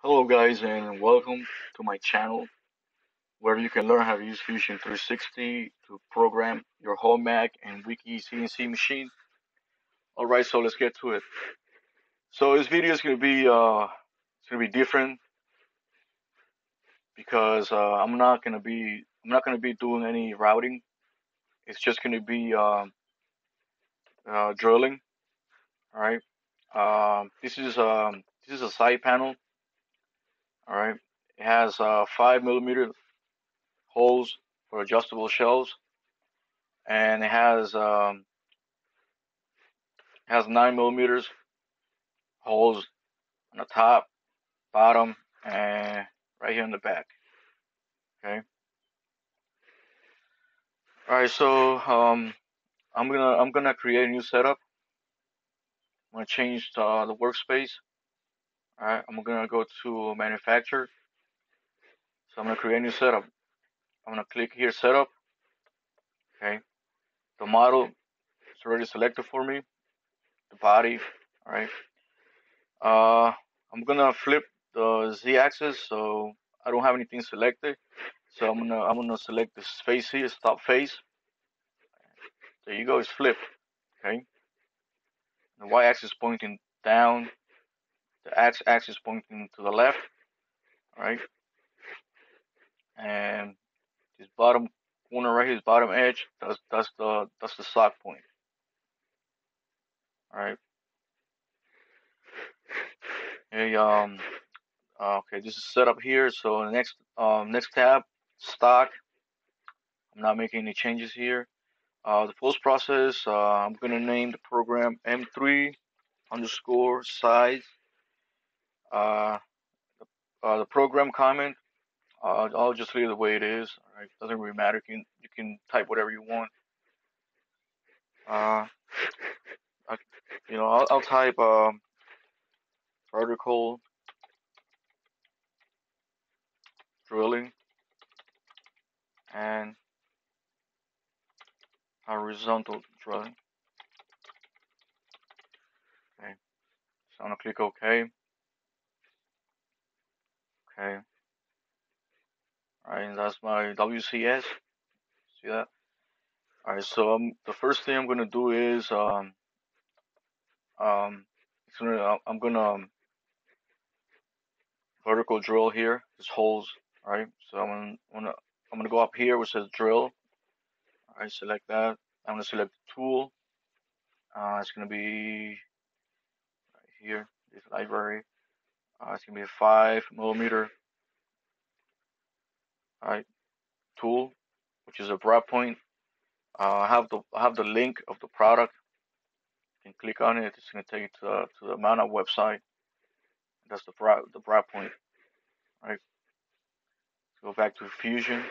Hello guys and welcome to my channel where you can learn how to use Fusion 360 to program your Homag and Weeke CNC machine. Alright, so let's get to it. So this video is gonna be different because I'm not gonna be doing any routing. It's just gonna be drilling. Alright. This is a side panel. Alright. It has 5 millimeter holes for adjustable shells, and it has 9 millimeters holes on the top, bottom, and right here in the back. Okay. All right. So I'm gonna create a new setup. I'm gonna change the workspace. All right. I'm gonna go to manufacture. So I'm gonna create a new setup. I'm gonna click here, setup. Okay. The model is already selected for me. The body. All right. Uh, I'm gonna flip the Z-axis so I don't have anything selected. So I'm gonna select this face here, stop face. There you go, it's flipped. Okay. The y-axis pointing down, the x-axis pointing to the left. All right. And this bottom corner right here, this bottom edge, that's the sock point. All right. Hey, okay, this is set up here. So the next tab, stock. I'm not making any changes here. The post process, I'm gonna name the program M3 underscore size. Uh, the program comment, I'll just leave it the way it is. All right, doesn't really matter. You can type whatever you want. Uh, I, I'll type vertical drilling and horizontal drilling. Okay, so I'm gonna click OK. Okay, all right, and that's my WCS. See that? All right, so the first thing I'm gonna do is um, I'm gonna vertical drill here. There's holes. All right, so I'm gonna go up here which says drill. All right, select that. I'm gonna select the tool. It's gonna be right here, this library. It's gonna be a 5 millimeter, all right, tool, which is a broad point. I have the link of the product. You can click on it. It's gonna take you to the Mana website. That's the broad point. All right. Let's go back to Fusion.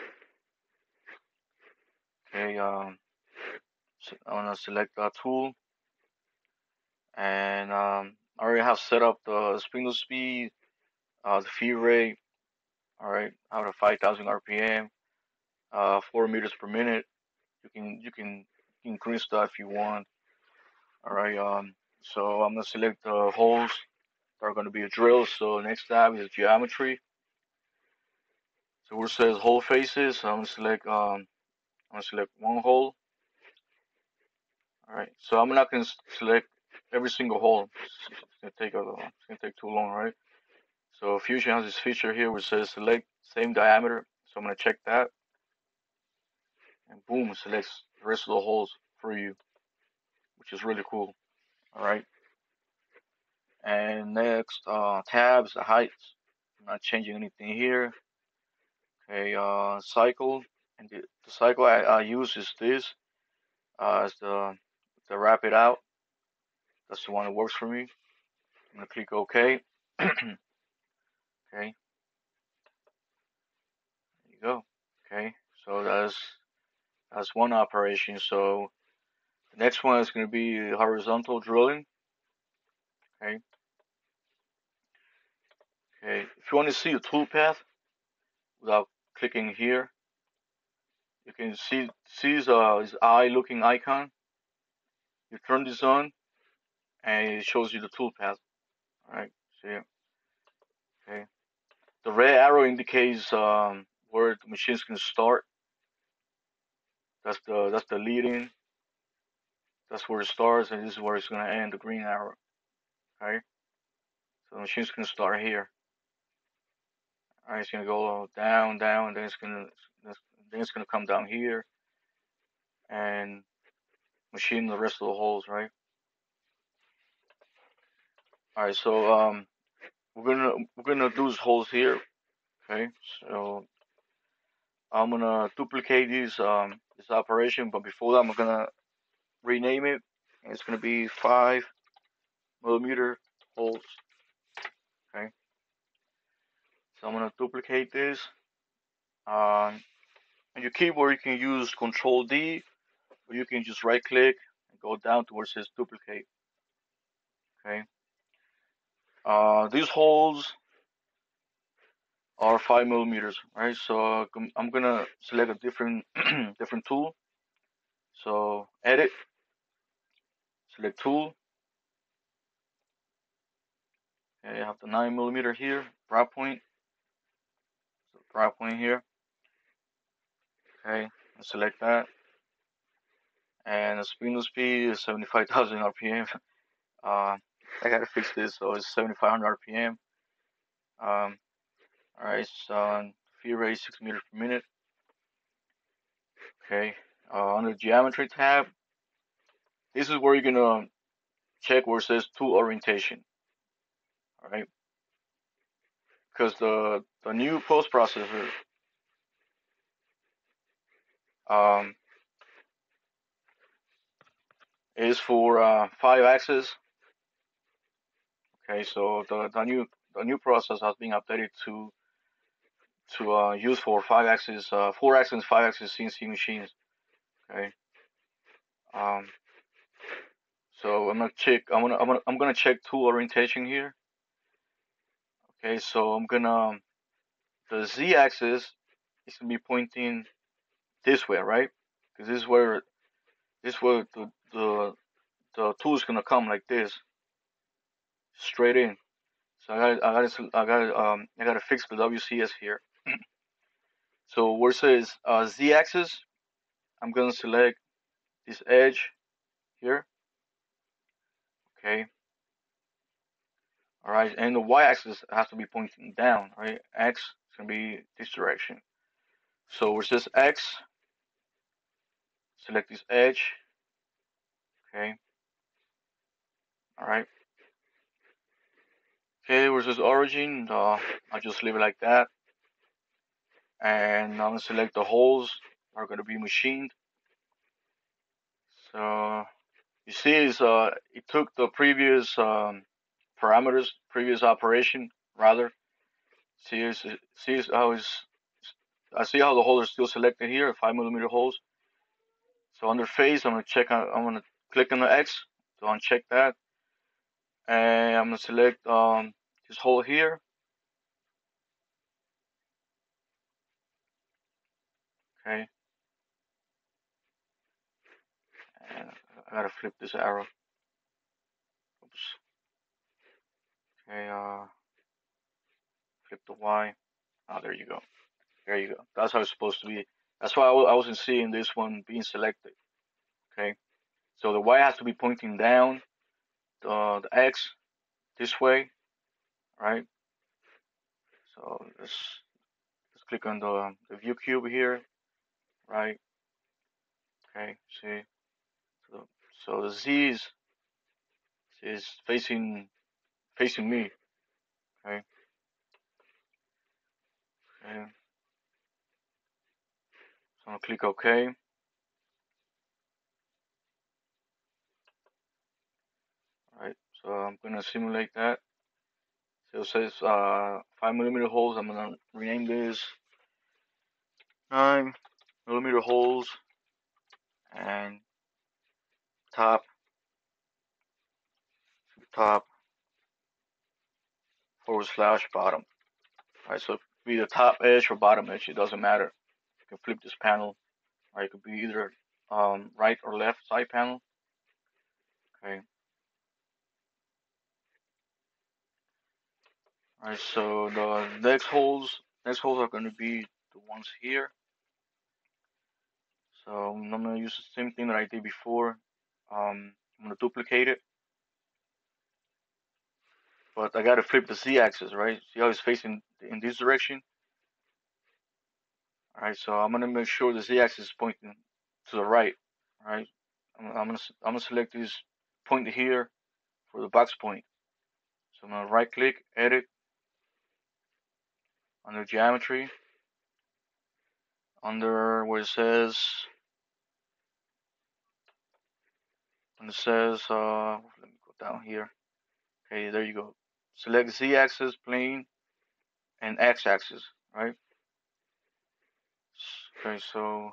Okay. So I'm gonna select that tool, and I already have set up the spindle speed, the feed rate. All right, out of 5,000 RPM, 4 meters per minute. You can increase that if you want. All right. So I'm gonna select the holes that are gonna be a drill. So next tab is geometry. So where it says hole faces, I'm gonna select one hole. All right. So I'm not gonna select every single hole. It's gonna take too long, right? So Fusion has this feature here which says select same diameter. So I'm gonna check that, and boom, it selects the rest of the holes for you, which is really cool. All right. And next, tabs, the heights. I'm not changing anything here. Okay, cycle. And the cycle I use is this, as the wrap it out. That's the one that works for me. I'm gonna click OK. Okay, there you go. Okay, so that's one operation. So the next one is gonna be horizontal drilling. Okay. Okay. If you want to see the toolpath without clicking here, you can see his eye looking icon. You turn this on, and it shows you the toolpath. All right. See. Okay. red arrow indicates where the machine's gonna start. That's the leading. That's where it starts, and this is where it's gonna end. The green arrow. Okay. So the machine's gonna start here. Alright, it's gonna go down, down, then it's gonna come down here and machine the rest of the holes, right? Alright, so we're gonna do these holes here. Okay, so I'm gonna duplicate this operation, but before that I'm gonna rename it. And it's gonna be 5mm holes. Okay, so I'm gonna duplicate this. On your keyboard you can use Control D, or you can just right click and go down to where it says duplicate. Okay. These holes are 5mm, right? So I'm gonna select a different different tool. So edit, select tool. Okay, I have the 9mm here, drop point. So drop point here. Okay, select that. And the spindle speed is 75,000 RPM. I gotta fix this, so it's 7,500 RPM. Alright, so feed rate 6 meters per minute. Okay, on the geometry tab, this is where you're gonna check where it says tool orientation. Alright, because the new post processor is for 5-axis. Okay, so the new process has been updated to use for 5-axis, 4-axis, 5-axis CNC machines. Okay. Um, so I'm gonna check tool orientation here. Okay, so the Z-axis is gonna be pointing this way, right? Because this is where the tool is gonna come like this, straight in. So I gotta fix the WCS here. So where it says Z-axis, I'm gonna select this edge here. Okay. All right, and the Y-axis has to be pointing down, right? X is gonna be this direction. So where it says X, select this edge. Okay. All right. Okay, where it says origin, I'll just leave it like that. And I'm gonna select the holes that are gonna be machined. So you see, it took the previous parameters, previous operation rather. See how I see how the hole is still selected here, 5mm holes. So under phase, I'm gonna click on the X to uncheck that, and I'm gonna select this hole here. Okay, and I gotta flip this arrow. Oops. Okay, flip the Y. Oh, there you go. There you go. That's how it's supposed to be. That's why I wasn't seeing this one being selected. Okay, so the Y has to be pointing down, the X this way, right? So let's click on the view cube here, right? Okay, see. So the Z is facing me. Okay. Okay. So I'm gonna click OK. Alright. So I'm gonna simulate that. So it says 5mm holes. I'm gonna rename this 9mm holes and top / bottom. Alright. So it could be the top edge or bottom edge. It doesn't matter. You can flip this panel. Or it could be either right or left side panel. Okay. Alright, so the next holes are going to be the ones here. So I'm gonna use the same thing that I did before. I'm gonna duplicate it, but I gotta flip the z-axis, right? See how it's facing in this direction? Alright, so I'm gonna make sure the z-axis is pointing to the right. Alright, I'm gonna select this point here for the box point. So I'm gonna right click, edit, under geometry, under where it says, let me go down here. Okay, there you go. Select z-axis, plane, and x-axis, right? Okay, so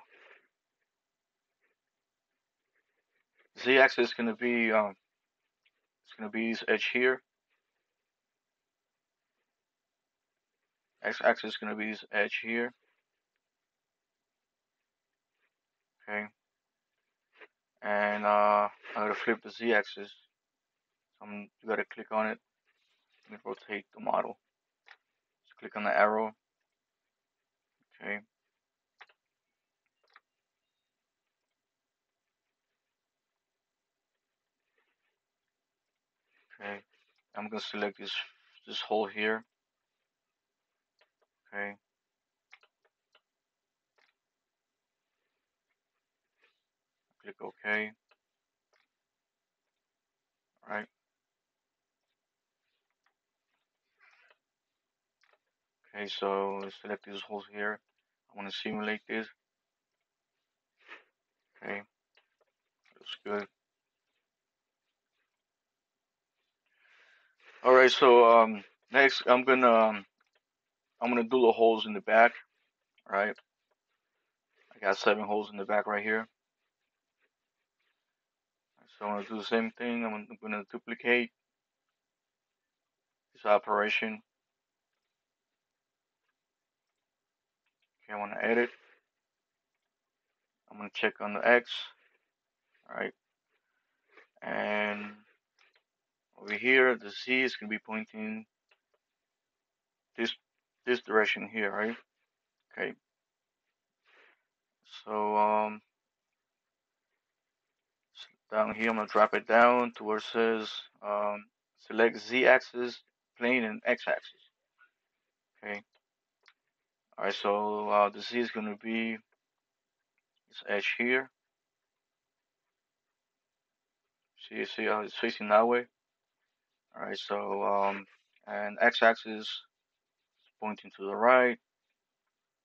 z-axis is gonna be this edge here. X-axis is gonna be this edge here. Okay, and I'm gonna flip the z-axis. So you gotta click on it and rotate the model. Just click on the arrow. Okay. Okay. I'm gonna select this hole here. Okay. Click OK. All right. Okay. So select these holes here. I want to simulate this. Okay. Looks good. All right. So next I'm gonna do the holes in the back. All right. I got 7 holes in the back right here. So I'm gonna do the same thing. I'm gonna duplicate this operation. Okay, I wanna edit. I'm gonna check on the X. Alright. And over here the Z is gonna be pointing this direction here, right? Okay. So down here I'm gonna drop it down to where it says select Z axis, plane, and X axis. Okay. Alright, so the Z is gonna be this edge here. See how it's facing that way? Alright, so and x-axis is pointing to the right,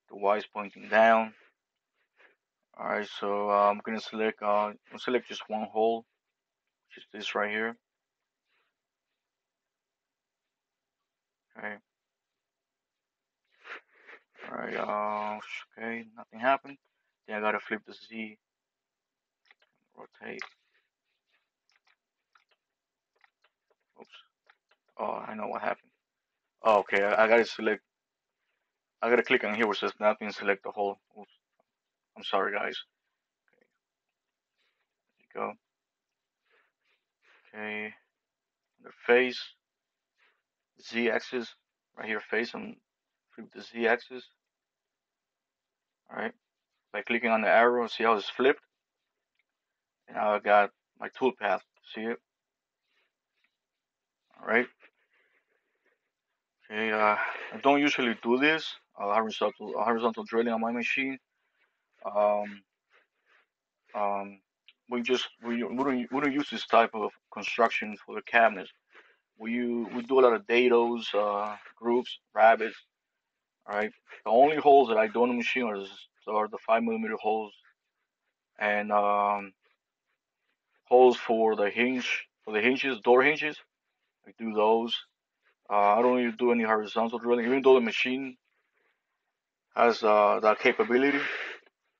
the y is pointing down. Alright, so I'm gonna select just one hole, which is this right here. Okay. Alright, okay, nothing happened. Then I gotta flip the Z, rotate. Oops. Oh, I know what happened. Oh, okay, I gotta click on here where it says nothing, select the whole. Oops. I'm sorry, guys. Okay, there you go. Okay, the face, Z axis, right here, face, and flip the Z axis. Alright, by clicking on the arrow, see how it's flipped? And now I got my toolpath. See it? Alright. Okay, I don't usually do this, horizontal drilling on my machine. Um, um, we don't use this type of construction for the cabinets. We do a lot of dados, groups, rabbits. Alright. The only holes that I do on the machine are the 5 millimeter holes and holes for the hinges, door hinges. I do those. I don't really do any horizontal drilling, even though the machine has that capability.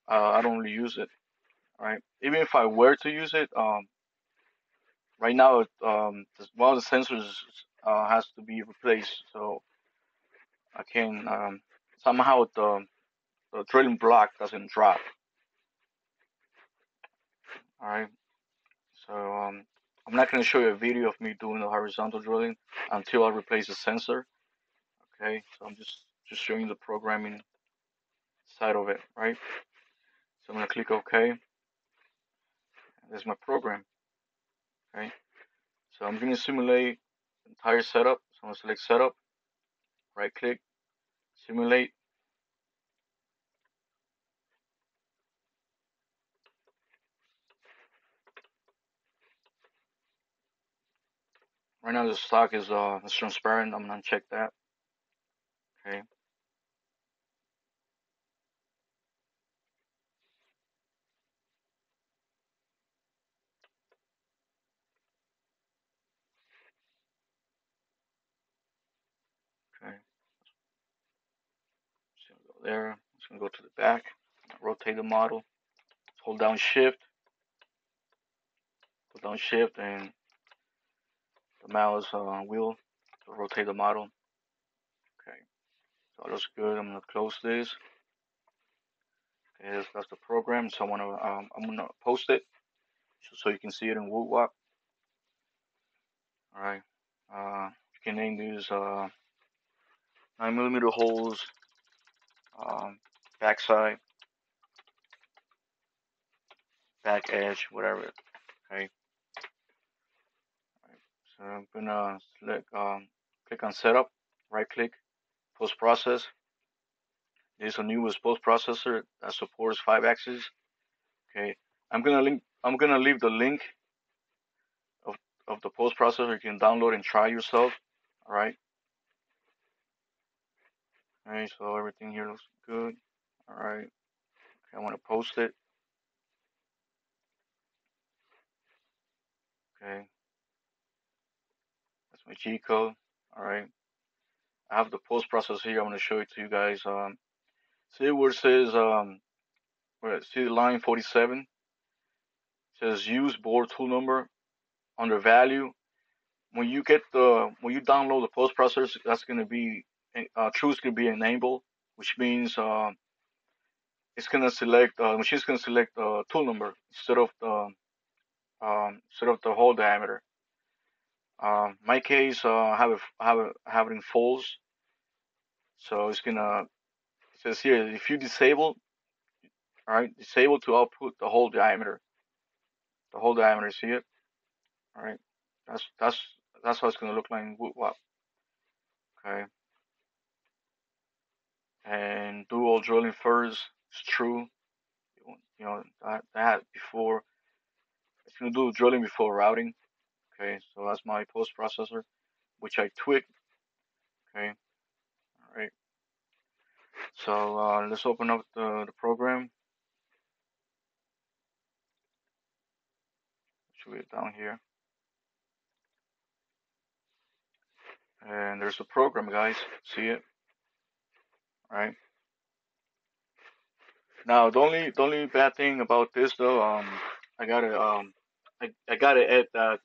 I don't really use it. Right. Even if I were to use it, right now, one of the sensors has to be replaced, so I can somehow the drilling block doesn't drop. All right. So I'm not gonna show you a video of me doing the horizontal drilling until I replace the sensor. Okay, so I'm just showing the programming side of it, right? So I'm gonna click OK. There's my program. Okay, so I'm gonna simulate the entire setup. So I'm gonna select setup, right click, simulate. Right now the stock is it's transparent. I'm gonna check that. Okay. Okay. Just gonna go there. Just gonna go to the back. Rotate the model. Hold down Shift, and the mouse wheel to rotate the model. Okay. So that's good. I'm gonna close this. Okay, that's the program. So I'm gonna post it so you can see it in Woodwop. All right. You can name these 9mm holes, um, backside, back edge, whatever. Okay. Right. So I'm gonna select, click on setup, right click, post process. There's a newest post processor that supports 5 axes. Okay. I'm gonna leave the link of the post processor. You can download and try yourself. All right. All right. So everything here looks good. All right. Okay, I want to post it. Okay. That's my G code. All right. I have the post processor here. I'm gonna show it to you guys. See where it says see line 47. It says use board tool number under value. When you download the post processor, that's gonna be true is gonna be enabled, which means it's gonna select machine's gonna select tool number instead of the hole diameter. My case, have it in false, so it's gonna it says here if you disable, all right, disable to output the hole diameter. The hole diameter, see it? All right, that's how it's gonna look like in Woodwop. Okay, and do all drilling first. It's true. You know that before it's gonna do drilling before routing. Okay, so that's my post processor, which I tweaked. Okay, all right. So let's open up the program. Should be down here, and there's a program, guys. See it? All right. Now the only bad thing about this though, I gotta I gotta add that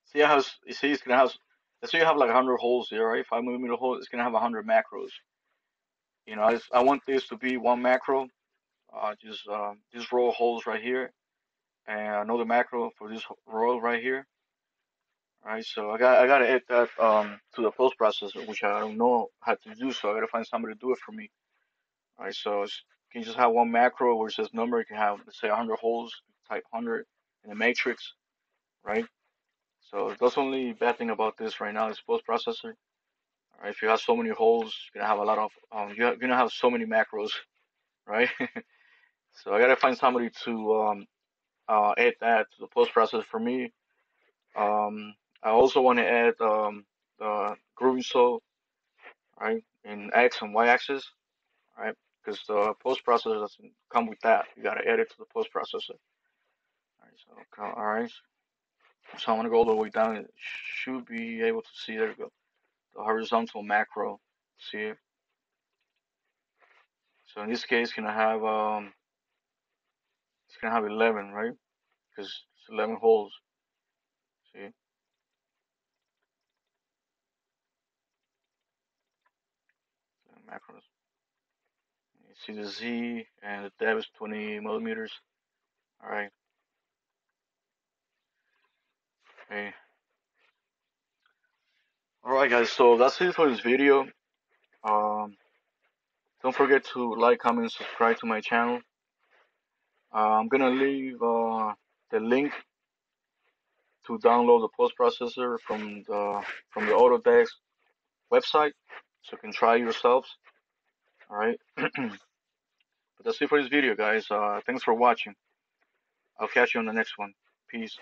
see how you see it's gonna have let's say you have like 100 holes here, right? 5mm hole, it's gonna have 100 macros. You know, I want this to be one macro, just row of holes right here, and another macro for this row right here. All right, so I gotta add that to the post processor, which I don't know how to do, so I gotta find somebody to do it for me. All right, so you can just have one macro where it says number. You can have let's say 100 holes, type 100 in the matrix, right? So that's the only bad thing about this right now is post processor. All right, if you have so many holes, you're gonna have a lot of you're gonna have so many macros, right? So I gotta find somebody to add that to the post processor for me. I also want to add the grooving saw, right, in X and Y axis, right, because the post processor doesn't come with that. You gotta add it to the post processor. All right, so all right, so I'm gonna go all the way down. It should be able to see. There we go. The horizontal macro. See it? So in this case, it's gonna have 11, right? Because it's 11 holes. See the macros. You see the Z and the depth is 20 millimeters. All right. Okay. All right, guys. So that's it for this video. Um, don't forget to like, comment, subscribe to my channel. I'm gonna leave the link to download the post processor from the Autodesk website, so you can try yourselves. All right. But that's it for this video, guys. Thanks for watching. I'll catch you on the next one. Peace.